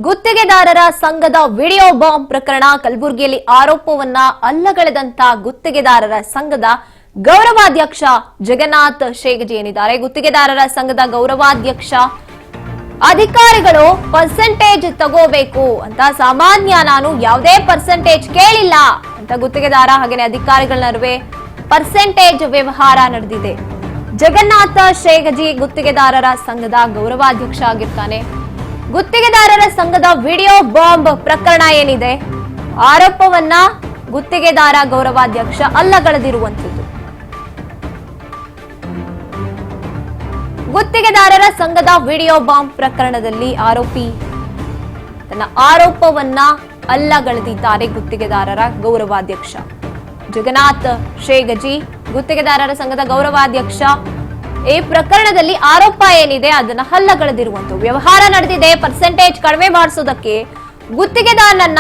ಗುತ್ತಿಗೆದಾರರ ಸಂಘದ video bomb ಪ್ರಕರಣ ಕಲಬುರಗಿಯಲ್ಲಿ ಆರೋಪವನ್ನ ಅಲ್ಲಗಳೆದಂತ ಗುತ್ತಿಗೆದಾರರ ಸಂಘದ ಗೌರವಾಧ್ಯಕ್ಷ ಜಗನ್ನಾಥ್ ಶೇಗಜಿ ಏನಿದ್ದಾರೆ. ಗುತ್ತಿಗೆದಾರರ ಸಂಘದ ಗೌರವಾಧ್ಯಕ್ಷ ಅಧಿಕಾರಿಗಳು ಪರ್ಸೆಂಟೇಜ್ ತಗೋಬೇಕು ಅಂತ ಸಾಮಾನ್ಯ ನಾನು ಯಾವುದೇ ಪರ್ಸೆಂಟೇಜ್ ಕೇಳಿಲ್ಲ ಅಂತ ಗುತ್ತಿಗೆದಾರ ಹಾಗೇನೆ ಅಧಿಕಾರಿಗಳ ನಡುವೆ ಪರ್ಸೆಂಟೇಜ್ ವ್ಯವಹಾರ ನಡೆದಿದೆ. ಜಗನ್ನಾಥ ಶೇಗಜಿ ಗುತ್ತಿಗೆದಾರರ ಸಂಘದ ಗೌರವಾಧ್ಯಕ್ಷ ಆಗಿರ್ತಾನೆ. ಗುತ್ತಿಗೆದಾರರ ಸಂಘದ ವಿಡಿಯೋ ಬಾಂಬ್ ಪ್ರಕರಣ ಏನಿದೆ, ಆರೋಪವನ್ನ ಗುತ್ತಿಗೆದಾರ ಗೌರವಾಧ್ಯಕ್ಷ ಅಲ್ಲಗಳೆದಿರುವಂತದ್ದು. ಗುತ್ತಿಗೆದಾರರ ಸಂಘದ ವಿಡಿಯೋ ಬಾಂಬ್ ಪ್ರಕರಣದಲ್ಲಿ ಆರೋಪಿ ತನ್ನ ಆರೋಪವನ್ನ ಅಲ್ಲಗಳೆದಿದ್ದಾರೆ. ಗುತ್ತಿಗೆದಾರರ ಗೌರವಾಧ್ಯಕ್ಷ ಜಗನ್ನಾಥ್ ಶೇಗಜಿ ಗುತ್ತಿಗೆದಾರರ ಸಂಘದ ಗೌರವಾಧ್ಯಕ್ಷ ಈ ಪ್ರಕರಣದಲ್ಲಿ ಆರೋಪ ಏನಿದೆ ಅದನ್ನ ಹಲ್ಲಗಳೆದಿರುವಂತ ವ್ಯವಹಾರ ನಡೆದಿದೆ. ಪರ್ಸೆಂಟೇಜ್ ಕಡಿಮೆ ಮಾಡಿಸೋದಕ್ಕೆ ಗುತ್ತಿಗೆದಾರನನ್ನ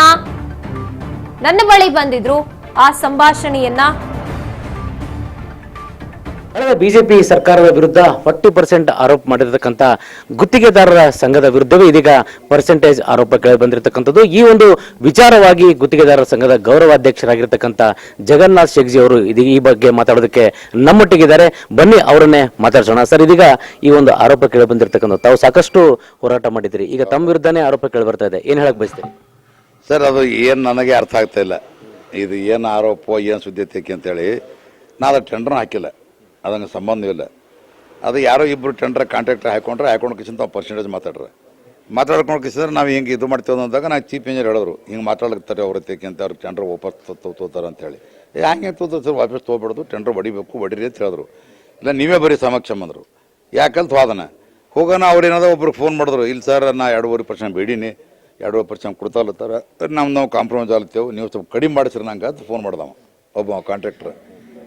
ನನ್ನ ಬಳಿ ಬಂದಿದ್ರು. ಆ ಸಂಭಾಷಣೆಯನ್ನ ಬಿಜೆಪಿ ಸರ್ಕಾರದ ವಿರುದ್ಧ 40% ಆರೋಪ ಮಾಡಿರತಕ್ಕಂತ ಗುತ್ತಿಗೆದಾರರ ಸಂಘದ ವಿರುದ್ಧವೇ ಇದೀಗ ಪರ್ಸೆಂಟೇಜ್ ಆರೋಪ ಕೇಳಿ ಬಂದಿರತಕ್ಕಂಥದ್ದು. ಈ ಒಂದು ವಿಚಾರವಾಗಿ ಗುತ್ತಿಗೆದಾರರ ಸಂಘದ ಗೌರವಾಧ್ಯಕ್ಷರಾಗಿರ್ತಕ್ಕಂಥ ಜಗನ್ನಾಥ್ ಶೇಗಜಿ ಅವರು ಇದೀಗ ಈ ಬಗ್ಗೆ ಮಾತಾಡೋದಕ್ಕೆ ನಮ್ಮೊಟ್ಟಿಗಿದ್ದಾರೆ. ಬನ್ನಿ ಅವರನ್ನೇ ಮಾತಾಡ್ಸೋಣ. ಸರ್, ಇದೀಗ ಈ ಒಂದು ಆರೋಪ ಕೇಳಿ ಬಂದಿರತಕ್ಕಂಥ ತಾವು ಸಾಕಷ್ಟು ಹೋರಾಟ ಮಾಡಿದಿರಿ, ಈಗ ತಮ್ಮ ವಿರುದ್ಧನೇ ಆರೋಪ ಕೇಳಿ ಬರ್ತಾ ಇದೆ, ಏನ್ ಹೇಳಕ್ ಬಯಸ್ತೀರಿ? ಸರ್, ಅದು ಏನು ನನಗೆ ಅರ್ಥ ಆಗ್ತಾ ಇಲ್ಲ. ಇದು ಏನು ಆರೋಪ, ಏನು ಸುದ್ದಿ ಅಂತೇಳಿ ನಾನು ಟೆಂಡರ್ನ ಹಾಕಿಲ್ಲ, ಅದಂಗೆ ಸಂಬಂಧವಿಲ್ಲ. ಅದು ಯಾರೋ ಇಬ್ಬರು ಟೆಂಡರ್ ಕಾಂಟ್ರಾಕ್ಟರ್ ಹಾಕೊಂಡು ಕಿಸಿಂತ ಪರ್ಸೆಂಟೇಜ್ ಮಾತಾಡ್ಕೊಂಡು ಕಿಸಿದ್ರೆ ನಾವು ಹಿಂಗೆ ಇದು ಮಾಡ್ತೀವಿ ಅಂದಾಗ ನಾನು ಚೀಫ್ ಇಂಜಿನಿಯರ್ ಹೇಳಿದ್ರು, ಹಿಂಗೆ ಮಾತಾಡ್ತಾರೆ ಅವ್ರ ಅಂತ ಅವ್ರಿಗೆ ಟೆಂಡರ್ ವಾಪಸ್ ತೋತಾರೆ ಅಂತೇಳಿ. ಹಂಗೆ ತೋತಾರೆ ಸರ್, ವಾಪಸ್ ತೊಗೊಬಿಡೋದು, ಟೆಂಡರ್ ಹೊಡಿರಿ ಅಂತ ಹೇಳಿದ್ರು. ಇಲ್ಲ ನೀವೇ ಬರೀ ಸಮಕ್ಷಮ ಅಂದರು. ಯಾಕಂತ ಹೋದನ ಹೋಗೋಣ. ಅವ್ರೇನಾದ ಒಬ್ರಿಗೆ ಫೋನ್ ಮಾಡಿದ್ರು, ಇಲ್ಲ ಸರ್ ನಾ 2.5% ಬೇಡೀನಿ, 2.5% ಕೊಡ್ತಾಲತ್ತಾರ, ನಾವು ಕಾಂಪ್ರಮೈಸ್ ಆಗ್ತೇವೆ, ನೀವು ಸ್ವಲ್ಪ ಕಡಿಮೆ ಮಾಡಿಸ್ರಿ ನಂಗೆ ಅಂತ ಫೋನ್ ಮಾಡ್ದವ ಒಬ್ಬ ಕಾಂಟ್ರಾಕ್ಟ್ರ್.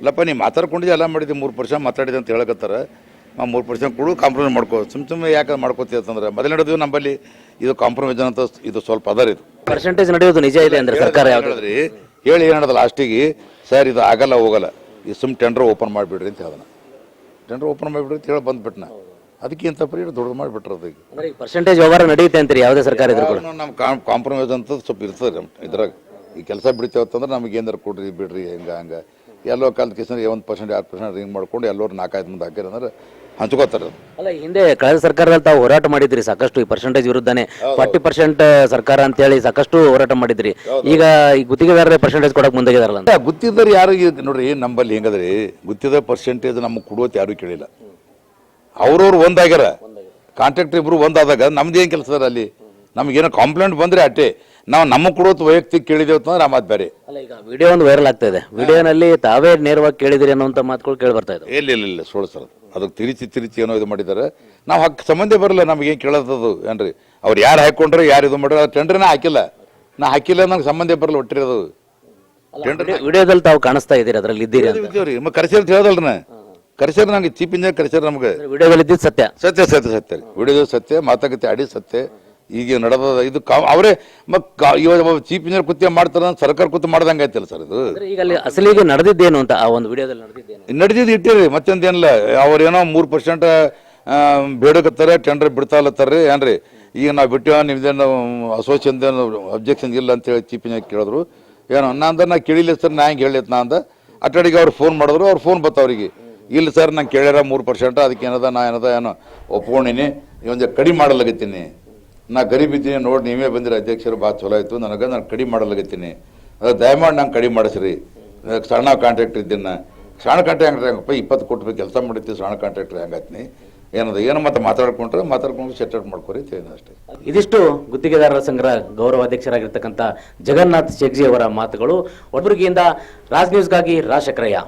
ಇಲ್ಲಪ್ಪ ನೀವು ಮಾತಾಡ್ಕೊಂಡಿದ್ದೆ, ಎಲ್ಲ ಮಾಡಿದ್ದೆ, 3% ಮಾತಾಡಿದೆ ಅಂತ ಹೇಳಕತ್ತಾರ, 3% ಕೊಡು, ಕಾಂಪ್ರಮೈಸ್ ಮಾಡ್ಕೋ. ಸುಮ್ಮನೆ ಯಾಕೆ ಮಾಡ್ಕೋತೀವಿ ಅಂತಂದ್ರೆ ಮೊದಲು ನಡೆದು ನಮ್ಮಲ್ಲಿ ಇದು ಕಾಂಪ್ರಮೈಸ್ ಅಂತ ಇದು ಸ್ವಲ್ಪ ಅದರ ಇದು ಪರ್ಸೆಂಟೇಜ್ ನಡೆಯೋದು ನಿಜ ಇದೆ ಅಂದ್ರೆ ಸರ್ಕಾರ ಹೇಳಿದ್ರಿ ಹೇಳಿ ಏನದ ಲಾಸ್ಟಿಗೆ, ಸರ್ ಇದು ಆಗಲ್ಲ ಹೋಗಲ್ಲ, ಈ ಟೆಂಡರ್ ಓಪನ್ ಮಾಡಿಬಿಡ್ರಿ ಅಂತ ಹೇಳ್ದ. ಟೆಂಡರ್ ಓಪನ್ ಮಾಡಿಬಿಡ್ರಿ ಅಂತ ಹೇಳಿ ಬಂದ್ಬಿಟ್ನ. ಅದಕ್ಕೆ ಇಂಥ ಪೀರಿಯಡ್ ದೊಡ್ಡದು ಮಾಡಿಬಿಟ್ರೆ ಅದಕ್ಕೆ ಪರ್ಸೆಂಟೇಜ್ ವ್ಯವಹಾರ ನಡೆಯುತ್ತೆ ಅಂತೀರಿ ಯಾವುದೇ ಸರ್ಕಾರ ಇದ್ರು ಕೂಡ. ನಮ್ಮ ಕಾಂಪ್ರಮೈಸ್ ಅಂತ ಸ್ವಲ್ಪ ಇರ್ತದೆ ಇದ್ರಾಗ. ಈ ಕೆಲಸ ಬಿಡ್ತೇವತ್ತಂದ್ರೆ ನಮಗೆ ಏನಾರು ಕೊಡ್ರಿ ಬಿಡ್ರಿ ಹಂಗೆ ಎಲ್ಲೋ ಕಾಲದ ಕೇಸ್ 1% 2% ರಿಂಗ್ ಮಾಡ್ಕೊಂಡು ಎಲ್ಲರೂ 4-5 ಮಂದಿ ಹಾಕಿರಂದ್ರೆ ಹಂಚ್ಕೋತಾರೆ. ಅಲ್ಲ, ಹಿಂದೆ ಕಳೆದ ಸರ್ಕಾರದಲ್ಲಿ ತಾವು ಹೋರಾಟ ಮಾಡಿದ್ರಿ ಸಾಕಷ್ಟು, ಈ ಪರ್ಸೆಂಟೇಜ್ ವಿರುದ್ಧನೇ 40% ಸರ್ಕಾರ ಅಂತ ಹೇಳಿ ಸಾಕಷ್ಟು ಹೋರಾಟ ಮಾಡಿದ್ರಿ. ಈಗ ಈ ಗುತ್ತಿಗೆದಾರರೇ ಪರ್ಸೆಂಟೇಜ್ ಕೊಡಕ್ ಮುಂದಾಗಿದಾರಲ್ಲ ಅಂತ. ಗುತ್ತಿದಾರ ಯಾರು ನೋಡ್ರಿ, ನಂಬಲ್ಲಿ ಹೆಂಗದ್ರಿ, ಗುತ್ತಿದ ಪರ್ಸೆಂಟೇಜ್ ನಮಗೆ ಕೊಡುವತ್ತು ಯಾರು ಕೇಳಿಲ್ಲ. ಅವ್ರವ್ರು ಒಂದಾಗ್ಯಾರ, ಕಾಂಟ್ರಾಕ್ಟರ್ ಇಬ್ರು ಒಂದಾದಾಗ ನಮ್ದು ಏನು ಕೆಲಸ ಅಲ್ಲಿ? ನಮಗೇನೋ ಕಂಪ್ಲೇಂಟ್ ಬಂದ್ರೆ ಅಟ್ಟೆ, ನಾವು ನಮ್ಮ ಕೊಡೋದು ವೈಯಕ್ತಿಕ ಕೇಳಿದೇವು ಅಂದ್ರೆ ಆ ಮಾತು ಬೇರೆ. ಅಲ್ಲ, ಈಗ ವಿಡಿಯೋ ಒಂದು ವೈರಲ್ ಆಗ್ತಾ ಇದೆ, ವಿಡಿಯೋನಲ್ಲಿ ತಾವೇ ನೇರವಾಗಿ ಕೇಳಿದಿರಿ ಅನ್ನೋಂಥ ಮಾತುಗಳು ಕೇಳಿ ಬರ್ತಾ ಇದೆ. ಇಲ್ಲ ಸೋಳು ಸರ್, ಅದಕ್ಕೆ ತಿರುಚಿ ಏನೋ ಇದು ಮಾಡಿದ್ದಾರೆ. ನಾವು ಹಕ್ಕು ಸಂಬಂಧ ಬರಲ್ಲ, ನಮಗೇನು ಕೇಳೋದು ಏನ್ರಿ? ಅವ್ರು ಯಾರು ಹಾಕೊಂಡ್ರೆ ಯಾರು ಇದು ಮಾಡ್ರೆ ಟೆಂಡರ್ನ ಹಾಕಿಲ್ಲ, ನಾ ಹಾಕಿಲ್ಲ ನಂಗೆ ಸಂಬಂಧ ಬರಲ್ಲ ಒಟ್ಟಿರೋದು. ವಿಡಿಯೋದಲ್ಲಿ ತಾವು ಕಾಣಿಸ್ತಾ ಇದ್ದೀರಿ, ಅದ್ರಲ್ಲಿ ಇದ್ದೀರಿ ಕರೆಸೇರ್ ಹೇಳೋದಲ್ರಿ, ಕರೆಸೇರ್ ನಂಗೆ ಚೀಫ್ ಇಂಜಿನಿಯರ್ ಕರೆಸೇರ್ ನಮ್ಗೆ ವಿಡಿಯೋದಲ್ಲಿ ಇದ್ದಿದ್ದು ಸತ್ಯ ವಿಡಿಯೋದಲ್ಲಿ ಸತ್ಯ, ಮಾತಾಗತ್ತೆ ಆಡಿ ಸತ್ಯ. ಈಗ ನಡೆದ ಇದು ಅವರೇ ಇವಾಗ ಚೀಫ್ ಇಂಜಿನಿಯರ್ ಕುತ್ತ ಮಾಡ್ತಾರ, ಸರ್ಕಾರ ಕುತ್ತ ಮಾಡ್ದಂಗೆ ಆಯ್ತಲ್ಲ ಸರ್ ಇದು. ಈಗ ಅಲ್ಲಿ ಅಸಲಿಗೆ ನಡೆದಿದ್ದೇನು ಅಂತ ಆ ಒಂದು ವಿಡಿಯೋದಲ್ಲಿ ನಡೆದಿದ್ದು ಇಟ್ಟಿರಿ, ಮತ್ತೊಂದೇನಿಲ್ಲ. ಅವ್ರೇನೋ 3% ಬೇಡಕತ್ತಾರೆ, ಟೆಂಡರ್ ಬಿಡ್ತಾಲತ್ತಾರ್ರಿ ಏನ್ರಿ. ಈಗ ನಾವು ಬಿಟ್ಟು ನಿಮ್ದೇನು ಅಸೋಸಿಯೇಷನ್ ಅಬ್ಜೆಕ್ಷನ್ ಇಲ್ಲ ಅಂತೇಳಿ ಚೀಫ್ ಇಂಜಿನಿಯರ್ ಕೇಳಿದ್ರು. ಏನೋ ನಾ ಕೇಳಿಲ್ಲ ಸರ್, ನಾ ಹೆಂಗೆ ಹೇಳಿತ್ ನಾ ಅಂದ. ಅಟ್ಟಡಿಗೆ ಅವ್ರು ಫೋನ್ ಮಾಡಿದ್ರು, ಅವ್ರು ಫೋನ್ ಬತ್ತ ಅವ್ರಿಗೆ, ಇಲ್ಲ ಸರ್ ನಂಗೆ ಕೇಳ್ಯಾರ 3%, ಅದಕ್ಕೆ ಏನೋ ಒಪ್ಕೊಂಡಿನಿ, ಒಂದು ಕಡಿಮೆ ಮಾಡಲಾಗತ್ತೀನಿ, ನಾ ಗರೀಬ್ ಇದ್ದೀನಿ ನೋಡಿ, ನೀವೇ ಬಂದಿರಿ ಅಧ್ಯಕ್ಷರು, ಭಾಳ ಚಲೋ ಆಯಿತು, ನಾನು ಕಡಿಮೆ ಮಾಡಲಾಗತ್ತೀನಿ, ಅದು ದಯಮಾಡಿ ನಂಗೆ ಕಡಿಮೆ ಮಾಡಿಸ್ರಿ. ಸಣ್ಣ ಕಾಂಟ್ರಾಕ್ಟರ್ ಇದ್ದೀನಿ, ಸಣ್ಣ ಕಾಂಟ್ರಾಕ್ಟರ್ ಹೆಂಗಪ್ಪ 20 ಕೋಟಿ ಕೆಲಸ ಮಾಡಿರ್ತೀವಿ, ಸಣ್ಣ ಕಾಂಟ್ರಾಕ್ಟರ್ ಹೆಂಗಾಗ್ತೀನಿ ಏನೋ ಮತ್ತೆ ಮಾತಾಡ್ಕೊಂಡು ಸೆಟಲ್ ಮಾಡ್ಕೊರಿ ಅಷ್ಟೇ. ಇದಿಷ್ಟು ಗುತ್ತಿಗೆದಾರರ ಸಂಘದ ಗೌರವಾಧ್ಯಕ್ಷರಾಗಿರ್ತಕ್ಕಂಥ ಜಗನ್ನಾಥ್ ಶೇಗಜಿ ಅವರ ಮಾತುಗಳು. ಒಬ್ಬರಿಗಿಂದ ರಾಜ್ ನ್ಯೂಸ್ಗಾಗಿ ರಾಜಶೇಖರಯ್ಯ.